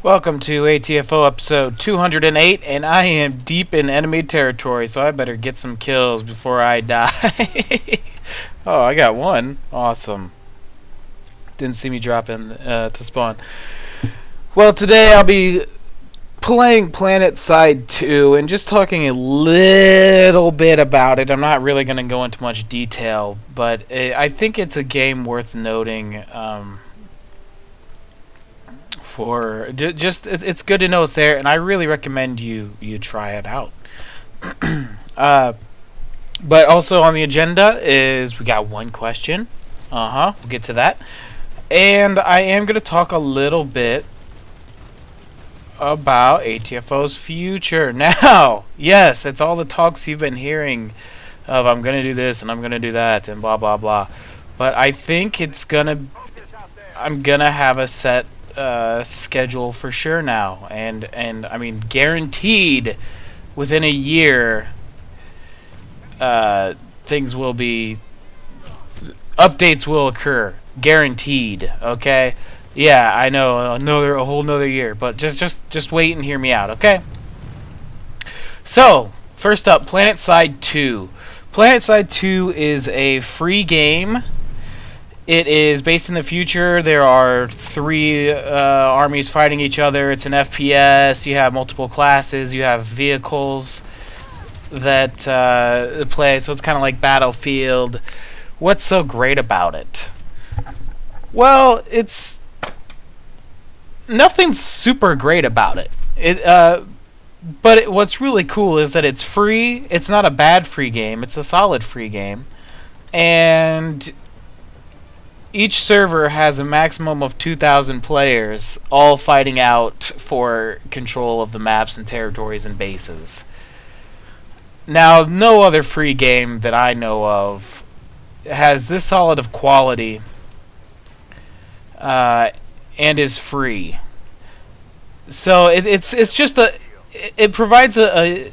Welcome to ATFO episode 208, and I am deep in enemy territory, so I better get some kills before I die. Oh, I got one. Awesome. Didn't see me drop in to spawn. Well, today I'll be playing Planet Side 2 and just talking a little bit about it. I'm not really going to go into much detail, but I think it's a game worth noting. It's good to know it's there, and I really recommend you try it out. But also on the agenda is we got one question. We'll get to that, and I am going to talk a little bit about ATFO's future. Now, yes, it's all the talks you've been hearing of I'm going to do this and I'm going to do that and blah blah blah. But I think I'm gonna have a set schedule for sure now, and I mean guaranteed within a year updates will occur, guaranteed. Okay, yeah, I know, a whole nother year, but just wait and hear me out, okay? So first up, Planet Side 2. Planet Side 2 is a free game. It is based in the future. There are three armies fighting each other. It's an FPS. You have multiple classes. You have vehicles that play. So it's kind of like Battlefield. What's so great about it? Well, it's nothing super great about it. What's really cool is that it's free. It's not a bad free game. It's a solid free game, and each server has a maximum of 2,000 players, all fighting out for control of the maps and territories and bases. Now, no other free game that I know of has this solid of quality and is free. So it provides a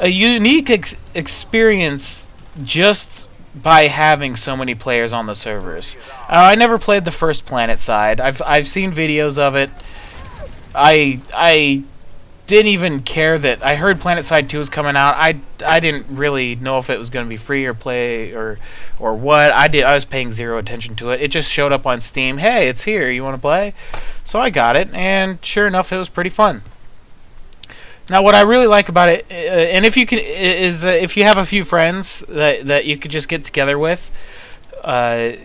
unique experience just by having so many players on the servers. I never played the first Planet Side. I've seen videos of it. I didn't even care that I heard Planet Side 2 was coming out. I didn't really know if it was going to be free or play or what. I was paying zero attention to it. It just showed up on Steam. Hey, it's here. You want to play? So I got it, and sure enough, it was pretty fun. Now, what I really like about it, and if you can, is if you have a few friends that you could just get together with, then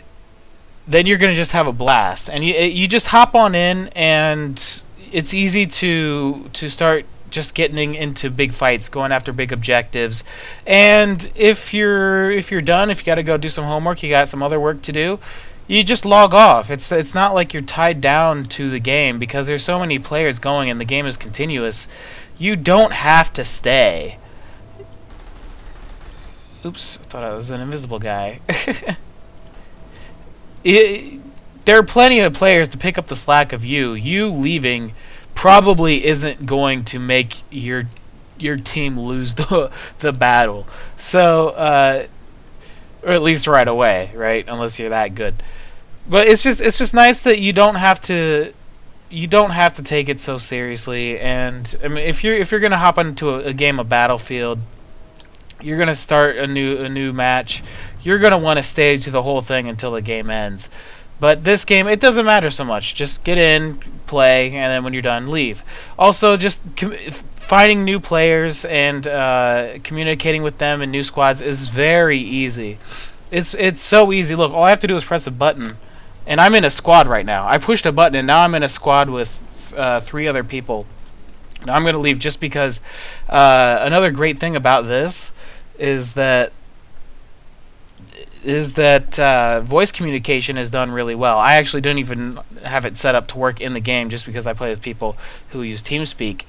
you're gonna just have a blast. And you just hop on in, and it's easy to start just getting into big fights, going after big objectives. And if you're done, if you got to go do some homework, you got some other work to do, you just log off. It's not like you're tied down to the game because there's so many players going and the game is continuous. You don't have to stay. Oops, I thought I was an invisible guy. There are plenty of players to pick up the slack of you. You leaving probably isn't going to make your team lose the battle. So, or at least right away, right? Unless you're that good. But it's just nice that you don't have to take it so seriously. And I mean, if you're gonna hop into a game of Battlefield, you're gonna start a new match, you're gonna want to stay to the whole thing until the game ends. But this game, it doesn't matter so much. Just get in, play, and then when you're done, leave. Also, just finding new players and communicating with them in new squads is very easy. It's so easy. Look, all I have to do is press a button, and I'm in a squad right now. I pushed a button, and now I'm in a squad with 3 other people. Now I'm going to leave just because another great thing about this is that voice communication is done really well. I actually don't even have it set up to work in the game just because I play with people who use TeamSpeak.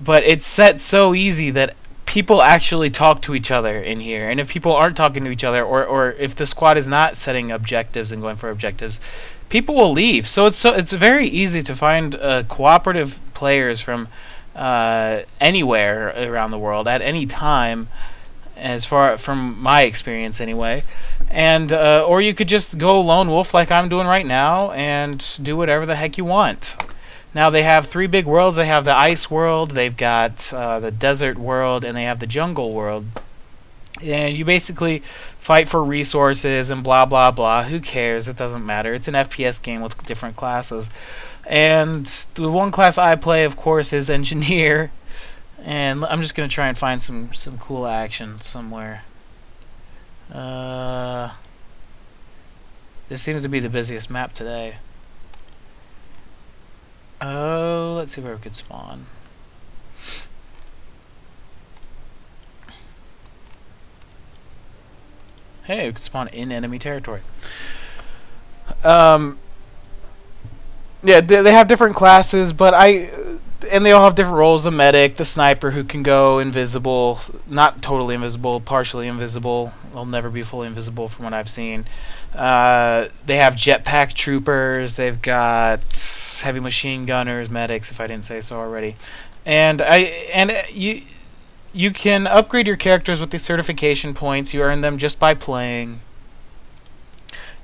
But it's set so easy that people actually talk to each other in here. And if people aren't talking to each other, or if the squad is not setting objectives and going for objectives, people will leave. So it's very easy to find cooperative players from anywhere around the world at any time, as far from my experience anyway. And or you could just go lone wolf like I'm doing right now and do whatever the heck you want. Now they have three big worlds. They have the ice world, they've got the desert world, and they have the jungle world. And you basically fight for resources and blah blah blah. Who cares? It doesn't matter. It's an FPS game with different classes. And the one class I play, of course, is engineer. And I'm just gonna try and find some cool action somewhere. This seems to be the busiest map today. Oh, let's see where we could spawn. Hey, we could spawn in enemy territory. Yeah, they have different classes, but and they all have different roles. The medic, the sniper who can go invisible, not totally invisible, partially invisible. They'll never be fully invisible from what I've seen. They have jetpack troopers. They've got heavy machine gunners, medics, if I didn't say so already. And you can upgrade your characters with these certification points. You earn them just by playing.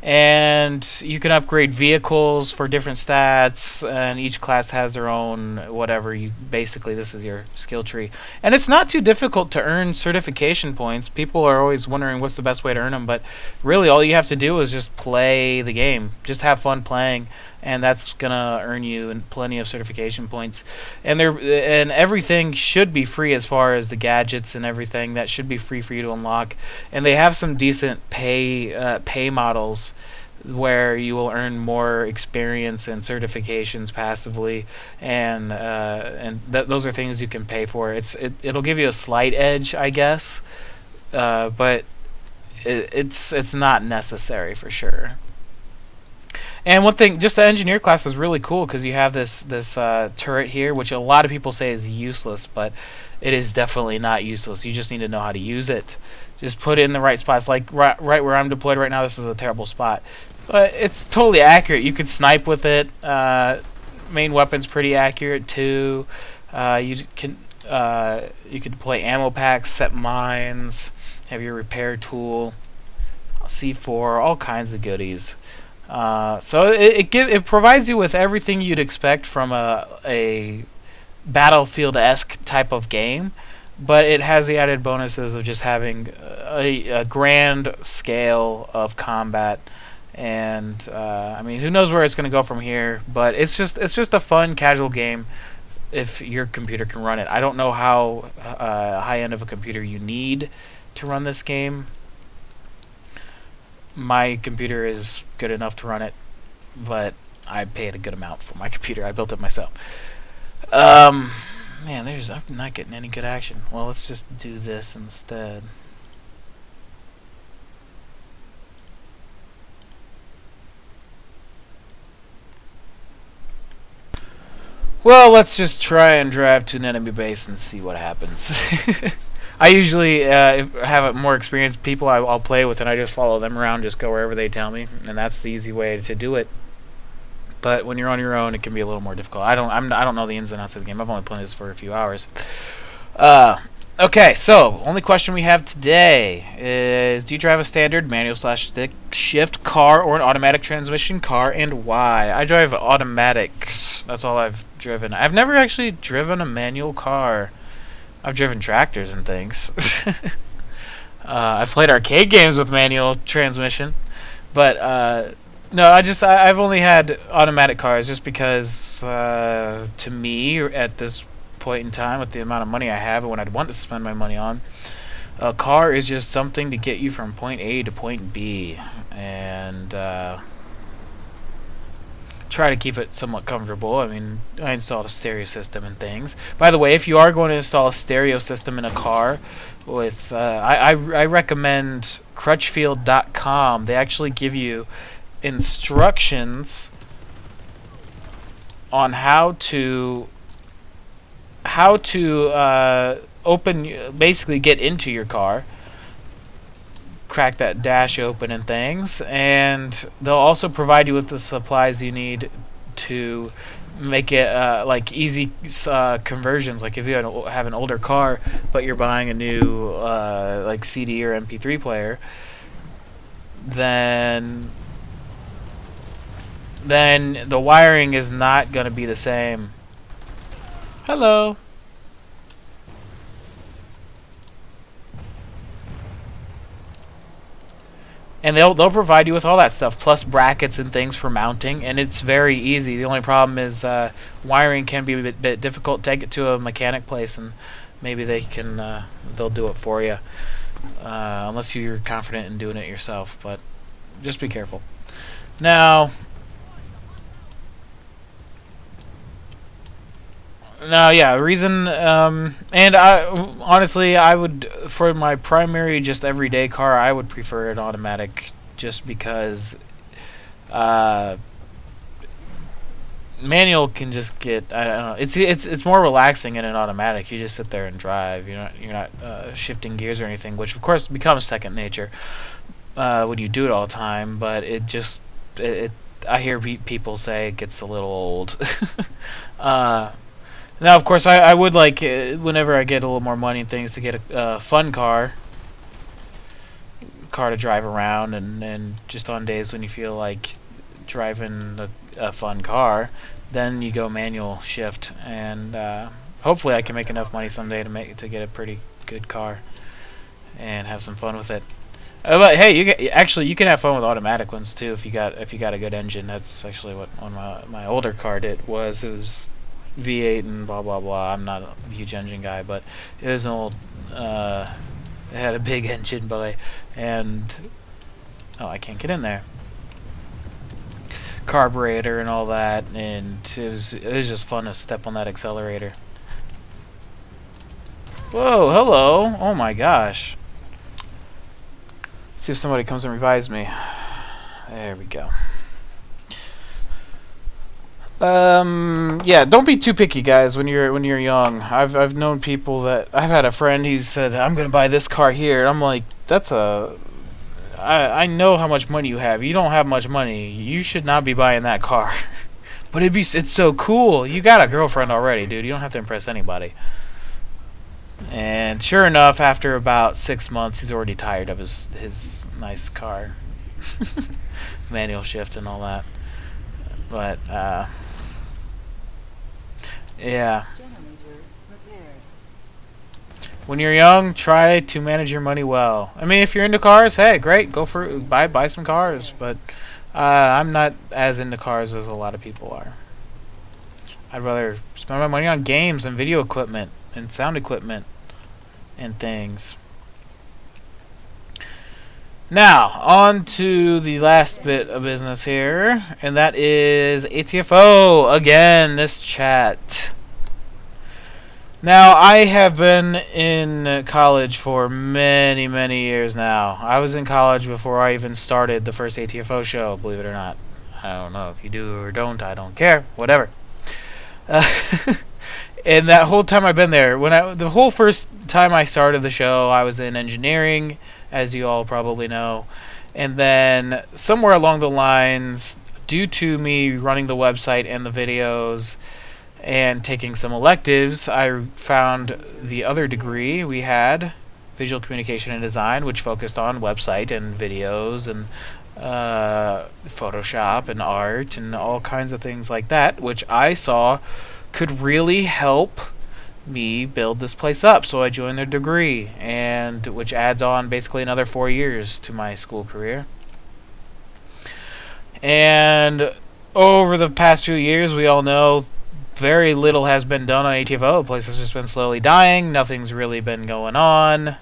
And you can upgrade vehicles for different stats, and each class has their own whatever. Basically, this is your skill tree. And it's not too difficult to earn certification points. People are always wondering what's the best way to earn them, but really all you have to do is just play the game. Just have fun playing, and that's gonna earn you plenty of certification points. And everything should be free as far as the gadgets and everything. That should be free for you to unlock. And they have some decent pay models where you will earn more experience and certifications passively, and those are things you can pay for. It'll give you a slight edge, I guess, but it's not necessary for sure. And one thing, just the engineer class is really cool because you have this turret here, which a lot of people say is useless, but it is definitely not useless. You just need to know how to use it. Just put it in the right spots. Like right where I'm deployed right now, this is a terrible spot. But it's totally accurate. You could snipe with it. Main weapon's pretty accurate too. You can deploy ammo packs, set mines, have your repair tool, C4, all kinds of goodies. So it provides you with everything you'd expect from a Battlefield-esque type of game, but it has the added bonuses of just having a grand scale of combat. And I mean, who knows where it's going to go from here? But it's just a fun, casual game if your computer can run it. I don't know how high end of a computer you need to run this game. My computer is good enough to run it, but I paid a good amount for my computer. I built it myself. Man, I'm not getting any good action. Well, let's just do this instead. Well, let's just try and drive to an enemy base and see what happens. I usually have more experienced people I'll play with, and I just follow them around, just go wherever they tell me, and that's the easy way to do it. But when you're on your own, it can be a little more difficult. I don't know the ins and outs of the game. I've only played this for a few hours. Okay, so only question we have today is: do you drive a standard manual/stick shift car or an automatic transmission car, and why? I drive automatics. That's all I've driven. I've never actually driven a manual car. I've driven tractors and things. I've played arcade games with manual transmission, but no, I've only had automatic cars just because to me at this point in time, with the amount of money I have and what I'd want to spend my money on, a car is just something to get you from point A to point B, and try to keep it somewhat comfortable. I mean, I installed a stereo system and things. By the way, if you are going to install a stereo system in a car, with I recommend Crutchfield.com. They actually give you instructions on how to basically get into your car, crack that dash open and things, and they'll also provide you with the supplies you need to make it like easy conversions. Like if you have an older car but you're buying a new like CD or MP3 player, then then the wiring is not going to be the same. Hello. And they'll provide you with all that stuff, plus brackets and things for mounting, and it's very easy. The only problem is wiring can be a bit difficult. Take it to a mechanic place, and maybe they'll do it for you, unless you're confident in doing it yourself. But just be careful. Now, yeah, reason, and honestly, I would, for my primary, just everyday car, I would prefer an automatic, just because, manual can just get, I don't know, it's more relaxing in an automatic. You just sit there and drive. You're not shifting gears or anything, which of course becomes second nature when you do it all the time. But I hear people say it gets a little old. Now, of course, I would like, whenever I get a little more money and things, to get a fun car to drive around, and just on days when you feel like driving a fun car, then you go manual shift, and hopefully I can make enough money someday to get a pretty good car and have some fun with it. But hey, you can have fun with automatic ones too if you got a good engine. That's actually what on my older car it was V8 and blah blah blah. I'm not a huge engine guy, but it was an old. It had a big engine bay, and I can't get in there. Carburetor and all that, and it was just fun to step on that accelerator. Whoa, hello! Oh my gosh! Let's see if somebody comes and revives me. There we go. Yeah, don't be too picky, guys, when you're young. I've known people that I've had a friend. He said, "I'm gonna buy this car here." And I'm like, I know how much money you have. You don't have much money. You should not be buying that car. But it's so cool. You got a girlfriend already, dude. You don't have to impress anybody. And sure enough, after about 6 months, he's already tired of his nice car, manual shift and all that. But yeah. When you're young, try to manage your money well. I mean, if you're into cars, hey, great, go for buy some cars. But I'm not as into cars as a lot of people are. I'd rather spend my money on games and video equipment and sound equipment and things. Now, on to the last bit of business here, and that is ATFO. Again, this chat. Now, I have been in college for many, many years now. I was in college before I even started the first ATFO show, believe it or not. I don't know if you do or don't. I don't care. Whatever. And that whole time I've been there, the whole first time I started the show, I was in engineering, as you all probably know. And then somewhere along the lines, due to me running the website and the videos and taking some electives, I found the other degree we had, Visual Communication and Design, which focused on website and videos and Photoshop and art and all kinds of things like that, which I saw could really help me build this place up. So I joined their degree, and which adds on basically another 4 years to my school career. And over the past few years, we all know very little has been done on ATFO. The place has just been slowly dying. Nothing's really been going on.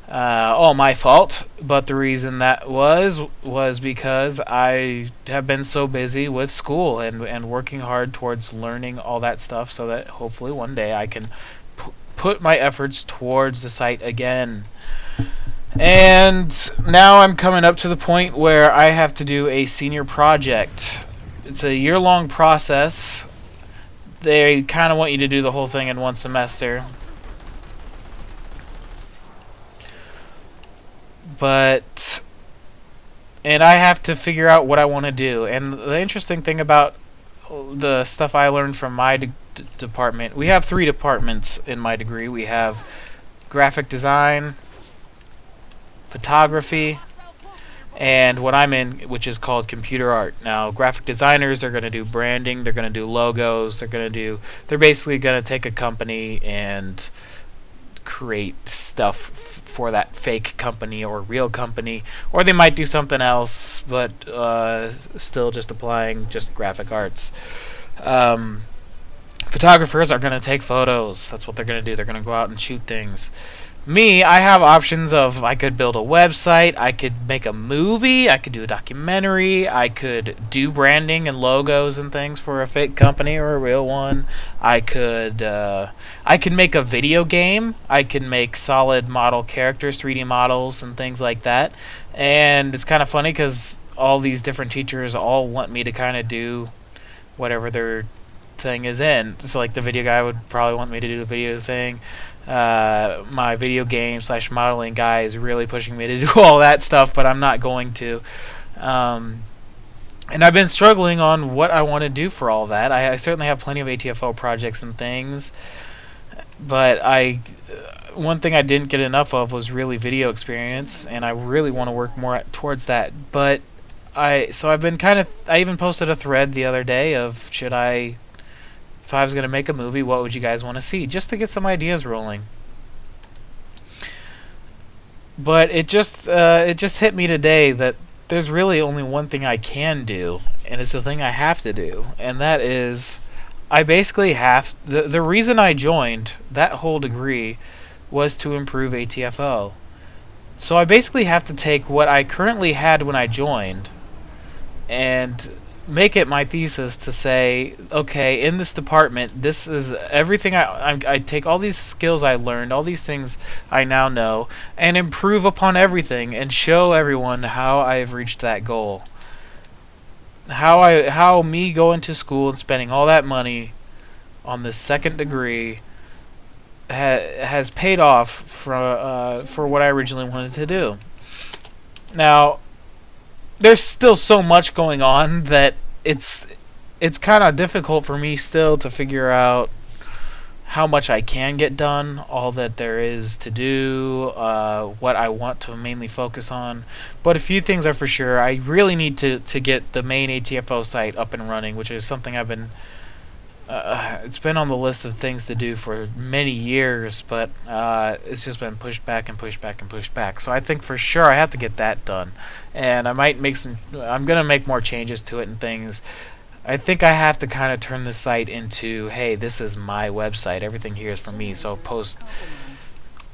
All my fault, but the reason that was because I have been so busy with school and working hard towards learning all that stuff, so that hopefully one day I can put my efforts towards the site again. And now I'm coming up to the point where I have to do a senior project. It's a year-long process. They kind of want you to do the whole thing in one semester. And I have to figure out what I want to do. And the interesting thing about the stuff I learned from my department, we have 3 departments in my degree. We have graphic design, photography, and what I'm in, which is called computer art. Now, graphic designers are going to do branding, they're going to do logos, they're basically going to take a company and create stuff for that fake company or real company, or they might do something else, but still just applying just graphic arts. Photographers are going to take photos. That's what they're going to do. They're going to go out and shoot things. Me, I have options of I could build a website, I could make a movie, I could do a documentary, I could do branding and logos and things for a fake company or a real one. I could make a video game. I can make solid model characters, 3D models and things like that. And it's kind of funny because all these different teachers all want me to kind of do whatever their thing is in. So like the video guy would probably want me to do the video thing. My video game / modeling guy is really pushing me to do all that stuff, but I'm not going to. And I've been struggling on what I want to do for all that. I certainly have plenty of ATFO projects and things, but one thing I didn't get enough of was really video experience, and I really want to work more towards that. But so I've been I even posted a thread the other day of if I was going to make a movie, what would you guys want to see? Just to get some ideas rolling. But it just hit me today that there's really only one thing I can do, and it's the thing I have to do, and that is I basically have the reason I joined that whole degree was to improve ATFO. So I basically have to take what I currently had when I joined and make it my thesis to say, okay, in this department, this is everything I take all these skills I learned, all these things I now know, and improve upon everything and show everyone how I've reached that goal. How me going to school and spending all that money on this second degree has paid off for what I originally wanted to do. Now, there's still so much going on that it's kind of difficult for me still to figure out how much I can get done, all that there is to do, what I want to mainly focus on. But a few things are for sure. I really need to get the main ATFO site up and running, which is something I've been it's been on the list of things to do for many years, but it's just been pushed back and pushed back and pushed back. So I think for sure I have to get that done, and I might I'm gonna make more changes to it and things. I think I have to kind of turn the site into, hey, this is my website. Everything here is for me. So I'll post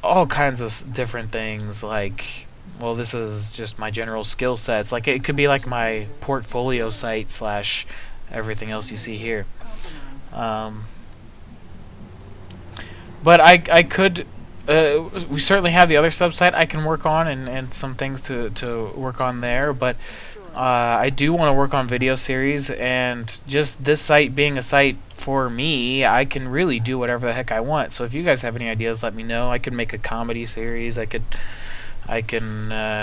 all kinds of different things like, well, this is just my general skill sets. Like it could be like my portfolio site / everything else you see here. But I could we certainly have the other subsite I can work on and some things to work on there, but I do want to work on video series, and just this site being a site for me, I can really do whatever the heck I want. So if you guys have any ideas, let me know. I could make a comedy series. I can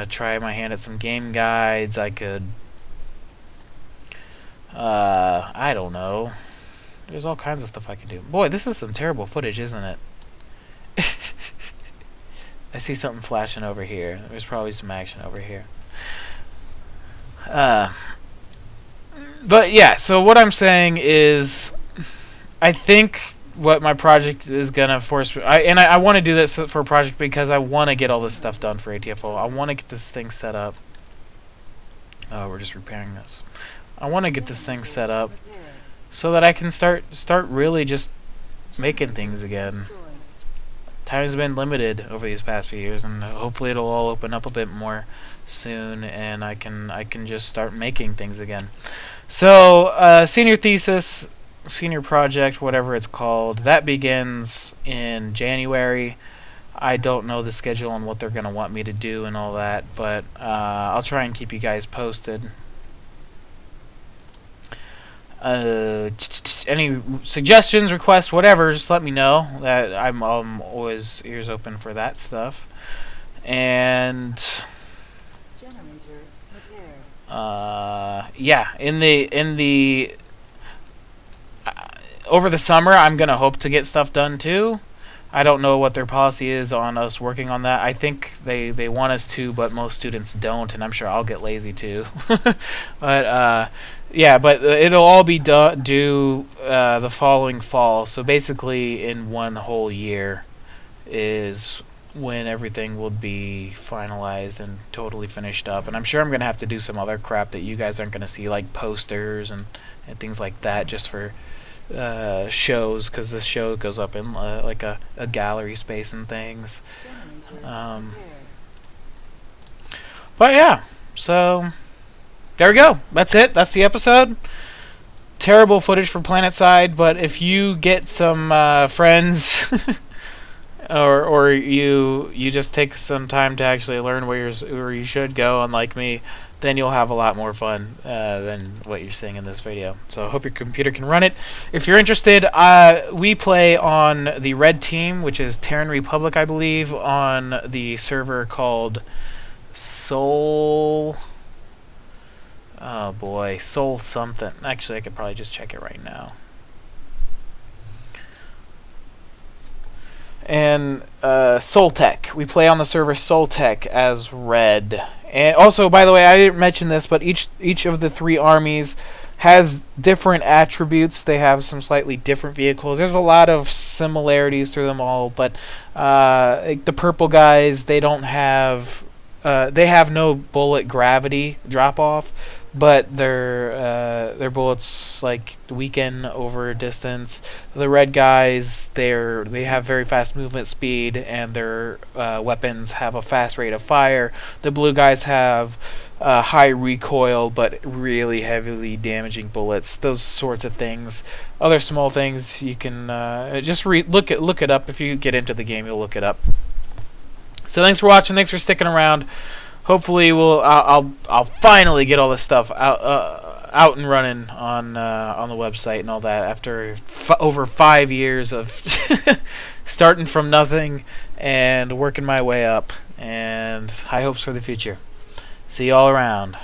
try my hand at some game guides. I could I don't know. There's all kinds of stuff I can do. Boy, this is some terrible footage, isn't it? I see something flashing over here. There's probably some action over here. But yeah, so what I'm saying is, I think what my project is gonna force me, I want to do this for a project because I want to get all this stuff done for ATFO. I want to get this thing set up. Oh, we're just repairing this. I want to get this thing set up so that I can start really just making things again. Time's been limited over these past few years, and hopefully it'll all open up a bit more soon, and I can just start making things again. So senior thesis, senior project, whatever it's called, that begins in January. I don't know the schedule on what they're going to want me to do and all that, but I'll try and keep you guys posted. Any suggestions, requests, whatever, just let me know. That I'm always ears open for that stuff. And yeah, in the over the summer, I'm gonna hope to get stuff done too. I don't know what their policy is on us working on that. I think they want us to, but most students don't, and I'm sure I'll get lazy too. But yeah, but it'll all be due the following fall. So basically, in one whole year is when everything will be finalized and totally finished up. And I'm sure I'm going to have to do some other crap that you guys aren't going to see, like posters and things like that, just for shows, because this show goes up in like a gallery space and things. But yeah, so there we go. That's it. That's the episode. Terrible footage for PlanetSide, but if you get some friends or you just take some time to actually learn where you should go, unlike me, then you'll have a lot more fun than what you're seeing in this video. So I hope your computer can run it. If you're interested, we play on the red team, which is Terran Republic, I believe, on the server called Soul... Oh boy, Soul something. Actually, I could probably just check it right now. And Soltech. We play on the server Soltech as red. And also, by the way, I didn't mention this, but each of the three armies has different attributes. They have some slightly different vehicles. There's a lot of similarities through them all, but like the purple guys, they don't have... they have no bullet gravity drop off, but their bullets like weaken over distance. The red guys, they have very fast movement speed, and their weapons have a fast rate of fire. The blue guys have high recoil but really heavily damaging bullets. Those sorts of things. Other small things you can just look it up. If you get into the game, you'll look it up. So thanks for watching. Thanks for sticking around. Hopefully, I'll finally get all this stuff out and running on the website and all that after over 5 years of starting from nothing and working my way up. And high hopes for the future. See you all around.